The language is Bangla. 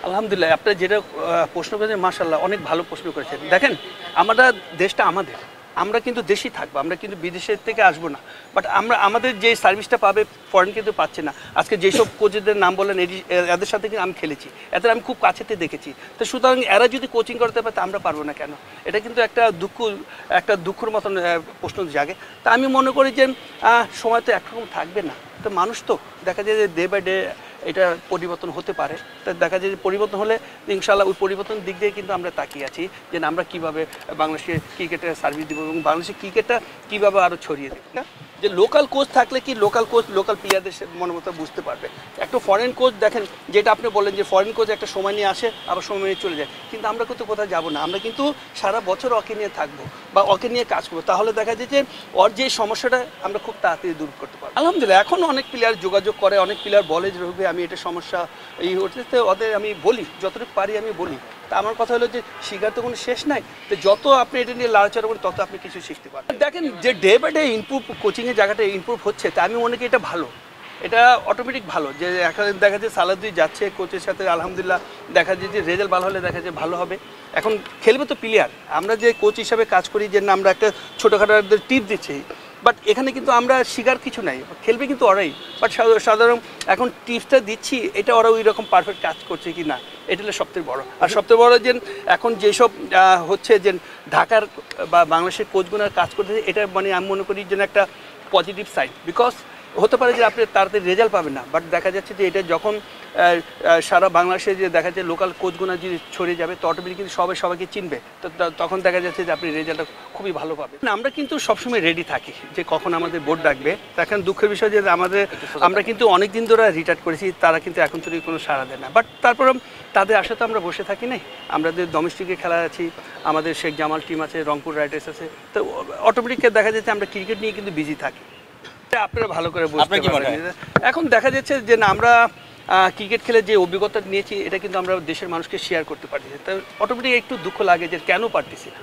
আলহামদুলিল্লাহ, আপনি যেটা প্রশ্ন করেছেন মাশাআল্লাহ অনেক ভালো প্রশ্ন করেছেন। দেখেন, আমরা দেশটা আমাদের, আমরা কিন্তু দেশেই থাকবো, আমরা কিন্তু বিদেশের থেকে আসবো না। বাট আমাদের যে সার্ভিসটা পাবে ফরেন কিন্তু পাচ্ছে না। আজকে যেসব কোচেদের নাম বললেন এদের সাথে কিন্তু আমি খেলেছি, এদের আমি খুব কাছেতে দেখেছি। তো সুতরাং এরা যদি কোচিং করতে পারে তা আমরা পারবো না কেন? এটা কিন্তু একটা দুঃখের মতন প্রশ্ন জাগে। তা আমি মনে করি যে সময় তো একরকম থাকবে না, তো মানুষ তো দেখা যায় যে ডে বাই ডে এটা পরিবর্তন হতে পারে। তা দেখা যায় যে পরিবর্তন হলে ইনশাআল্লাহ ওই পরিবর্তনের দিক দিয়ে কিন্তু আমরা তাকিয়ে আছি যে আমরা কীভাবে বাংলাদেশের ক্রিকেটের সার্ভিস দেবো এবং বাংলাদেশের ক্রিকেটটা কীভাবে আরও ছড়িয়ে দেবো। যে লোকাল কোচ থাকলে কি লোকাল কোচ লোকাল প্লেয়ারদের মনোমতো বুঝতে পারবে। একটা ফরেন কোচ দেখেন, যেটা আপনি বললেন যে ফরেন কোচ একটা সময় নিয়ে আসে আবার সময় নিয়ে চলে যায়, কিন্তু আমরা কিন্তু কোথাও যাবো না, আমরা কিন্তু সারা বছর ওকে নিয়ে থাকবো বা ওকে নিয়ে কাজ করবো। তাহলে দেখা যায় যে ওর যে সমস্যাটা আমরা খুব তাড়াতাড়ি দূর করতে পারবো। আলহামদুলিল্লাহ, এখন অনেক প্লেয়ার যোগাযোগ করে, অনেক প্লেয়ার বলে যে রবি আমি এটা সমস্যা এই হচ্ছে, ওদের আমি বলি যতটুকু পারি আমি বলি। তা আমার কথা হলো যে শিখার তো কোনো শেষ নাই, তো যত আপনি এটা নিয়ে লাড়াচাড়া করেন তত আপনি কিছু শিখতে পারেন। দেখেন যে ডে বাই ডে ইমপ্রুভ, কোচিংয়ের জায়গাটা ইমপ্রুভ হচ্ছে, তা আমি মনে করি এটা ভালো, এটা অটোমেটিক ভালো। যে এখন দেখা যায় সালাদুই যাচ্ছে কোচের সাথে, আলহামদুলিল্লাহ দেখা যায় যে রেজাল্ট ভালো হলে দেখা যায় ভালো হবে। এখন খেলবে তো প্লেয়ার, আমরা যে কোচ হিসাবে কাজ করি যে না আমরা একটা ছোটোখাটো টিপ দিচ্ছি, বাট এখানে কিন্তু আমরা শিকার কিছু নাই, খেলবে কিন্তু ওরাই। বাট সাধারণ এখন টিপসটা দিচ্ছি, এটা ওরা ওই রকম পারফেক্ট কাজ করছে কি না, এটা হলো সবথেকে বড়। আর সবথেকে বড় যে এখন যেসব হচ্ছে যে ঢাকার বা বাংলাদেশের কোচগুলোর কাজ করতে, এটা মানে আমি মনে করি যেন একটা পজিটিভ সাইড। বিকজ হতে পারে যে আপনি তাড়াতাড়ি রেজাল্ট পাবেন না, বাট দেখা যাচ্ছে যে এটা যখন সারা বাংলাদেশে যে দেখা যায় লোকাল কোচগুলো যদি ছড়িয়ে যাবে তো অটোমেটিক কিন্তু সবাইকে চিনবে, তো তখন দেখা যাচ্ছে যে আপনি রেজাল্টটা খুবই ভালো পাবেন। আমরা কিন্তু সবসময় রেডি থাকি যে কখন আমাদের বোর্ড ডাকবে। এখন দুঃখের বিষয় যে আমরা কিন্তু অনেক দিন ধরে রিটায়ার করেছি, তারা কিন্তু এখন থেকে কোনো সাড়া দেয় না। বাট তারপরে তাদের আশা তো আমরা বসে থাকি নাই, আমাদের ডোমেস্টিকে খেলা আছি, আমাদের শেখ জামাল টিম আছে, রংপুর রাইডার্স আছে, তো অটোমেটিক দেখা যাচ্ছে আমরা ক্রিকেট নিয়ে কিন্তু বিজি থাকি। আপনারা ভালো করে বুঝতে পারবেন। এখন দেখা যাচ্ছে যে না আমরা ক্রিকেট খেলে যে অভিজ্ঞতা নিয়েছি এটা কিন্তু আমরা দেশের মানুষকে শেয়ার করতে পারছি, তাই অটোমেটিক একটু দুঃখ লাগে যে কেন পারতেছি না।